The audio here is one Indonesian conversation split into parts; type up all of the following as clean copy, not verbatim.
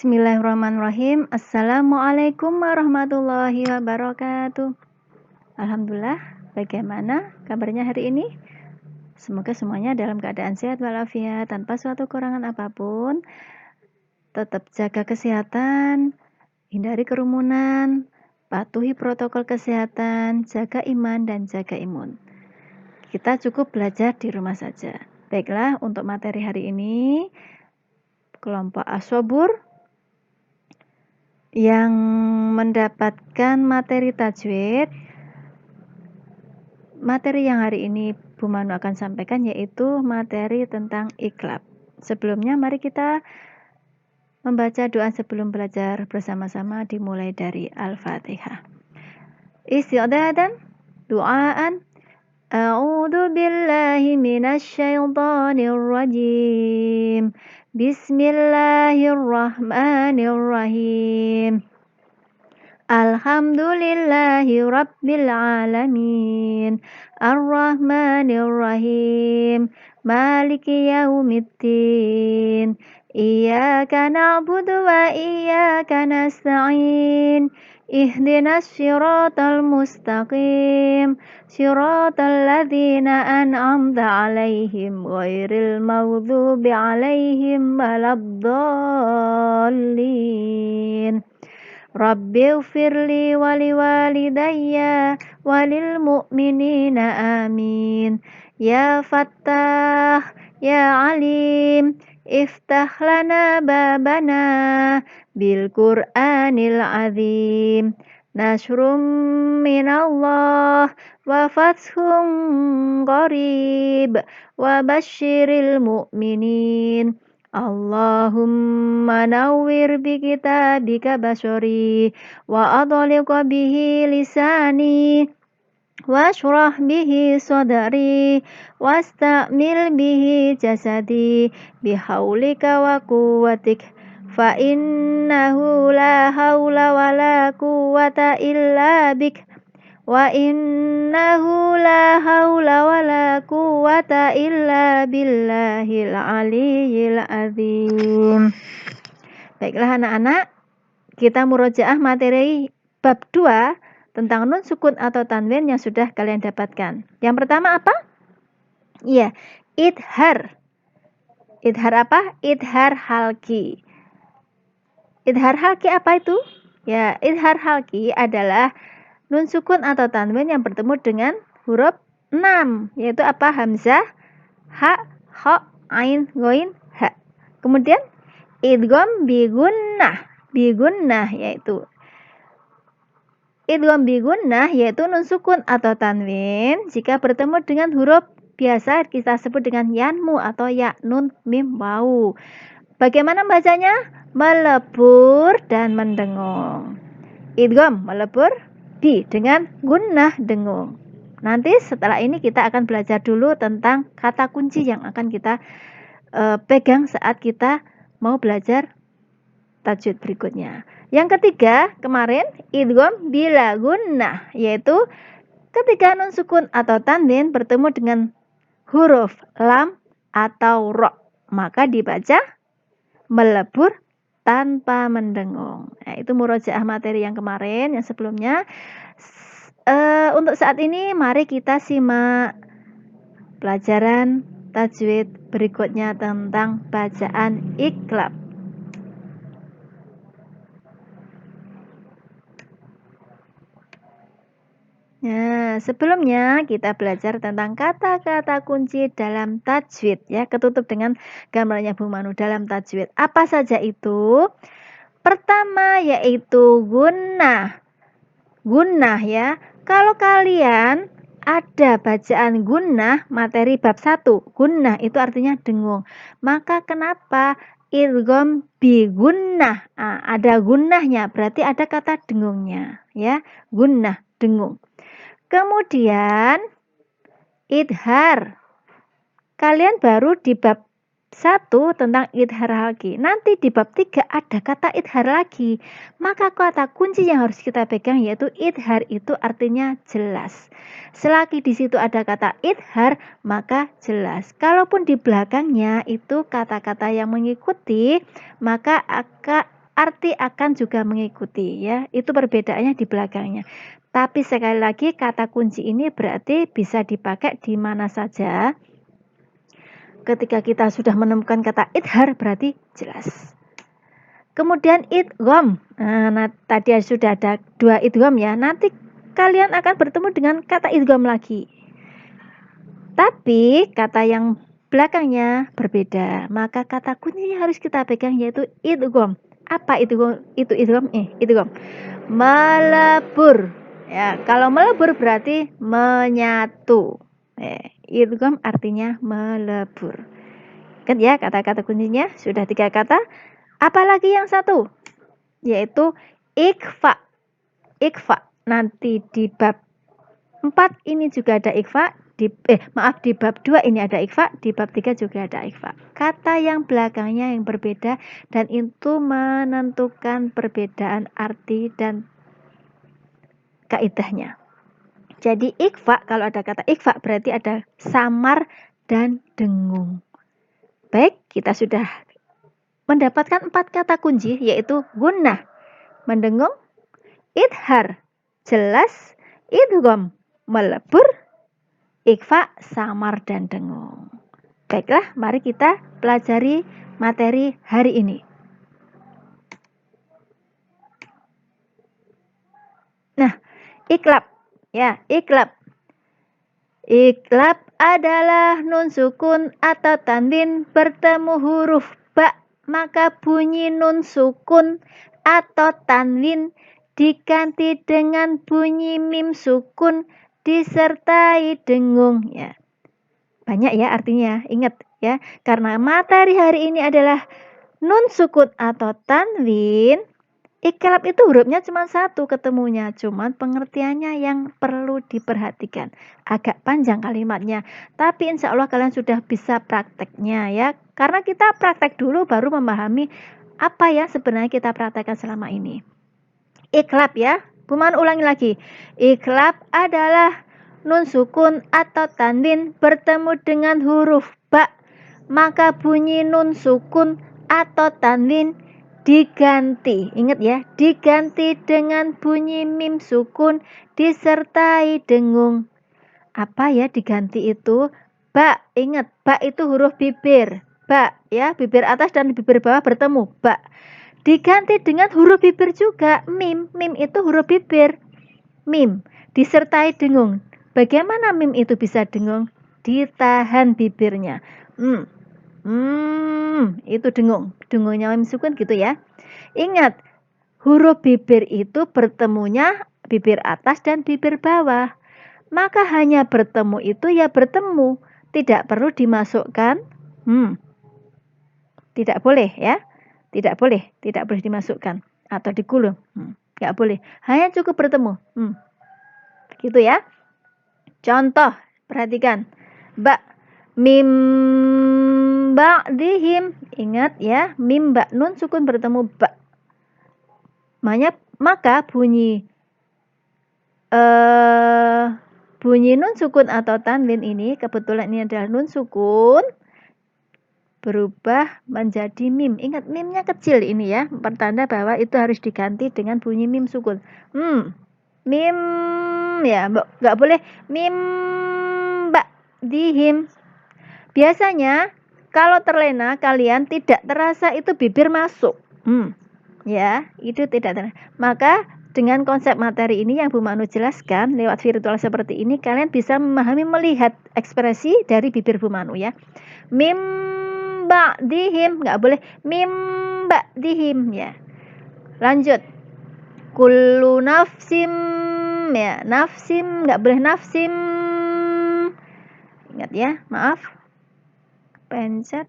Bismillahirrahmanirrahim. Assalamualaikum warahmatullahi wabarakatuh. Alhamdulillah, bagaimana kabarnya hari ini? Semoga semuanya dalam keadaan sehat walafiat, tanpa suatu kekurangan apapun. Tetap jaga kesehatan, hindari kerumunan, patuhi protokol kesehatan, jaga iman dan jaga imun. Kita cukup belajar di rumah saja. Baiklah, untuk materi hari ini, kelompok As-Sobur yang mendapatkan materi tajwid. Materi yang hari ini Bu Manu akan sampaikan yaitu materi tentang iqlab. Sebelumnya mari kita membaca doa sebelum belajar bersama-sama, dimulai dari Al-Fatihah. Isti'dadan, du'aan. A'udzu billahi minasyaitonir rajim. Bismillahirrahmanirrahim. Alhamdulillahi rabbil alamin. Ar-Rahmanir-Rahim. Maliki yaumiddin. Iyyaka na'budu wa iyyaka nasta'in. Ihdinas siratal mustaqim. Siratal ladzina an'amta 'alaihim ghairil maghdubi 'alaihim waladdallin. Rabbighfirli wa liwalidayya walil mu'minina amin. Ya Fattah, ya Alim, iftah lana babana bil Qur'anil azim. Nasrum minallah wa fathun qarib wa basyiril mu'minin. Allahumma nawwir bi kitabika basari wa adliq bihi lisani washrah bihi sadri wastamil bihi jasadi bihaulika wa quwwatik fa innahu la haula wa la quwwata illa bik wa innahu la haula wa la quwwata illa billahil aliyyil azim. Baiklah anak-anak, kita murojaah materi bab 2 tentang nun sukun atau tanwin yang sudah kalian dapatkan. Yang pertama apa? Iya, idhar. Idhar apa? Idhar halki. Idhar halki apa itu? Ya, idhar halki adalah nun sukun atau tanwin yang bertemu dengan huruf 6, yaitu apa? Hamzah, ha, kha, ain, ghain, ha. Kemudian idgham bi gunnah. Bi gunnah yaitu idgham bi gunnah yaitu nun sukun atau tanwin jika bertemu dengan huruf biasa kita sebut dengan yanmu atau ya, nun, mim, waw. Bagaimana bacanya? Melebur dan mendengung. Idgham melebur, bi dengan gunnah dengung. Nanti setelah ini kita akan belajar dulu tentang kata kunci yang akan kita pegang saat kita mau belajar tajwid berikutnya. Yang ketiga kemarin idgham bila gunnah, yaitu ketika nun sukun atau tanwin bertemu dengan huruf lam atau ro, maka dibaca melebur tanpa mendengung. Nah, itu murojaah materi yang kemarin, yang sebelumnya. Untuk saat ini mari kita simak pelajaran tajwid berikutnya tentang bacaan iqlab. Nah, sebelumnya kita belajar tentang kata-kata kunci dalam tajwid ya, ketutup dengan gambarnya Bu Manu dalam tajwid. Apa saja itu? Pertama yaitu gunnah. Gunnah ya. Kalau kalian ada bacaan gunnah materi bab 1, gunnah itu artinya dengung. Maka kenapa idgham bi gunnah? Nah, ada gunnahnya, berarti ada kata dengungnya ya. Gunnah, dengung. Kemudian idhar. Kalian baru di bab 1 tentang idhar halki. Nanti di bab 3 ada kata idhar lagi. Maka kata kunci yang harus kita pegang yaitu idhar itu artinya jelas. Selagi di situ ada kata idhar, maka jelas. Kalaupun di belakangnya itu kata-kata yang mengikuti, maka arti akan juga mengikuti ya. Itu perbedaannya di belakangnya. Tapi sekali lagi kata kunci ini berarti bisa dipakai di mana saja. Ketika kita sudah menemukan kata idhar berarti jelas. Kemudian idgham. Nah, tadi sudah ada 2 idgham ya. Nanti kalian akan bertemu dengan kata idgham lagi. Tapi kata yang belakangnya berbeda. Maka kata kuncinya harus kita pegang yaitu idgham. Apa itu idgham? Idgham. Melebur. Ya, kalau melebur berarti menyatu. Idgham artinya melebur. Kan ya kata-kata kuncinya sudah 3 kata. Apalagi yang satu yaitu ikhfa. Ikhfa. Nanti di bab 4 ini juga ada ikhfa. Di bab 2 ini ada ikhfa, di bab 3 juga ada ikhfa. Kata yang belakangnya yang berbeda dan itu menentukan perbedaan arti dan kaidahnya. Jadi ikhfa, kalau ada kata ikhfa berarti ada samar dan dengung. Baik, kita sudah mendapatkan 4 kata kunci yaitu gunnah, mendengung, idhar, jelas, idgham, melebur, ikhfa, samar dan dengung. Baiklah, mari kita pelajari materi hari ini. Nah, iklab. Ya, iklab. Iklab adalah nun sukun atau tanwin bertemu huruf ba, maka bunyi nun sukun atau tanwin diganti dengan bunyi mim sukun disertai dengung ya. Banyak ya artinya, ingat ya. Karena materi hari ini adalah nun sukun atau tanwin. Iklab itu hurufnya cuma 1 ketemunya, cuma pengertiannya yang perlu diperhatikan. Agak panjang kalimatnya, tapi insya Allah kalian sudah bisa prakteknya ya. Karena kita praktek dulu baru memahami apa ya sebenarnya kita praktekkan selama ini. Iklab ya, Buman ulangi lagi. Iklab adalah nun sukun atau tanwin bertemu dengan huruf ba, maka bunyi nun sukun atau tanwin diganti, ingat ya, diganti dengan bunyi mim sukun disertai dengung. Apa ya diganti itu? Ba, ingat, ba itu huruf bibir. Ba ya, bibir atas dan bibir bawah bertemu, ba. Diganti dengan huruf bibir juga, mim. Mim itu huruf bibir. Mim disertai dengung. Bagaimana mim itu bisa dengung? Ditahan bibirnya. Itu dengung. Dengungnya mim sukun gitu ya. Ingat, huruf bibir itu bertemunya bibir atas dan bibir bawah. Maka hanya bertemu itu ya bertemu. Tidak perlu dimasukkan. Tidak boleh ya. Tidak boleh dimasukkan atau digulung. Tidak boleh. Hanya cukup bertemu. Gitu ya. Contoh, perhatikan. Ba, mim ba'dihim. Ingat ya, mim ba nun sukun bertemu ba. Maka bunyi nun sukun atau tanwin ini, kebetulan ini adalah nun sukun, berubah menjadi mim. Ingat, mimnya kecil ini ya, pertanda bahwa itu harus diganti dengan bunyi mim sukun. Mim ya, nggak boleh mim ba'dihim. Biasanya kalau terlena kalian tidak terasa itu bibir masuk. Ya, itu tidak terasa. Maka dengan konsep materi ini yang Bu Manu jelaskan lewat virtual seperti ini, kalian bisa memahami, melihat ekspresi dari bibir Bu Manu ya. Mim ba'dihim, nggak boleh mim ba'dihim ya. Lanjut. Kullu nafsim ya, nafsim nggak boleh nafsim. Ingat ya, maaf. Pencet.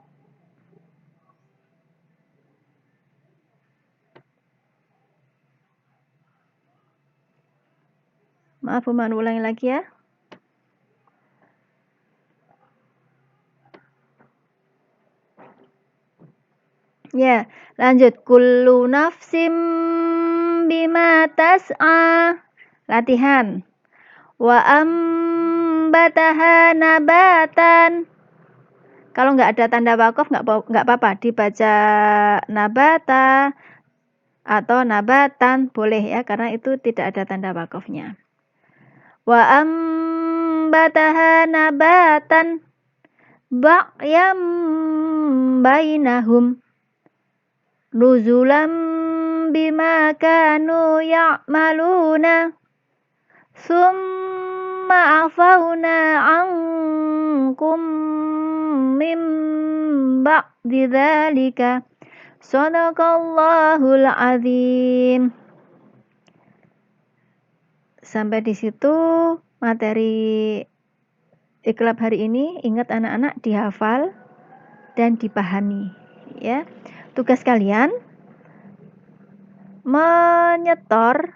Maaf, Bu Manu ulangi lagi ya. Ya, lanjut. Kullu nafsim bima tas'a. Latihan. Wa ambataha nabatan. Kalau nggak ada tanda wakof nggak apa-apa, dibaca nabata, atau nabatan boleh ya, karena itu tidak ada tanda wakafnya. Wa ambataha nabatan ba'yam bainahum nuzulam bima kanu ya'maluna summa afawna ankum min ba'di dzalika shadaqallahul azim. Sampai di situ materi iklab hari ini. Ingat anak-anak, dihafal dan dipahami ya. Tugas kalian menyetor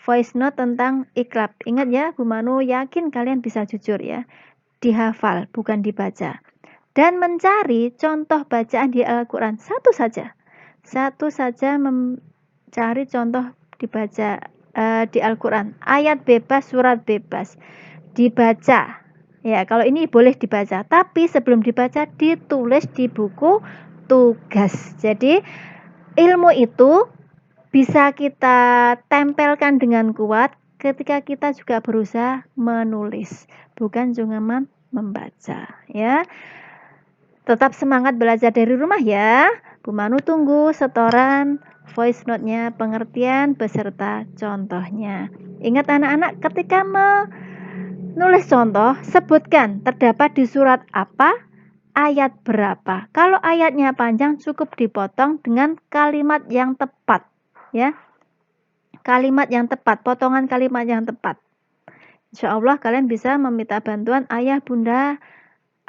voice note tentang iklab. Ingat ya, Bu Manu yakin kalian bisa jujur ya. Dihafal, bukan dibaca. Dan mencari contoh bacaan di Al-Quran. Satu saja mencari contoh dibaca di Al-Quran. Ayat bebas, surat bebas. Dibaca. Ya, kalau ini boleh dibaca. Tapi sebelum dibaca, ditulis di buku tugas. Jadi, ilmu itu bisa kita tempelkan dengan kuat ketika kita juga berusaha menulis, bukan cuma membaca ya. Tetap semangat belajar dari rumah ya. Bu Manu tunggu setoran voice note-nya, pengertian beserta contohnya. Ingat anak-anak, ketika menulis contoh, sebutkan terdapat di surat apa, ayat berapa. Kalau ayatnya panjang, cukup dipotong dengan kalimat yang tepat ya. Kalimat yang tepat, potongan kalimat yang tepat. Insya Allah kalian bisa meminta bantuan ayah, bunda,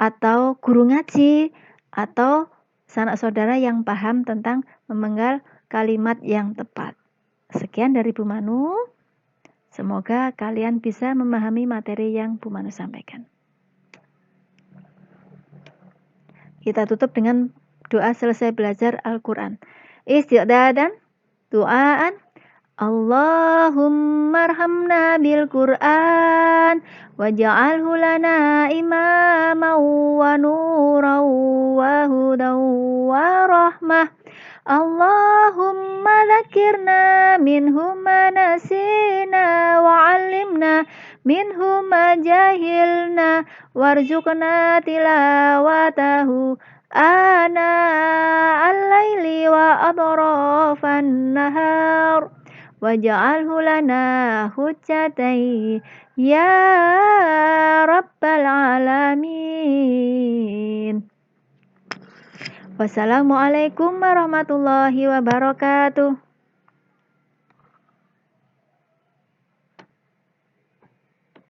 atau guru ngaji, atau sanak saudara yang paham tentang memenggal kalimat yang tepat. Sekian dari Bu Manu. Semoga kalian bisa memahami materi yang Bu Manu sampaikan. Kita tutup dengan doa selesai belajar Al-Quran. Istiqdadan, doaan. Allahumma arhamna bil Qur'an waj'alhu lana imaman wa nuran wa hudan wa rahmah. Allahumma dzakirna minhu ma nasina wa 'allimna minhu ma jahilna warzuqna tilawatahu ana al-laili wa atrafan nahar waj'alhu lana hujjatan ya rabbal alamin. Wassalamualaikum warahmatullahi wabarakatuh.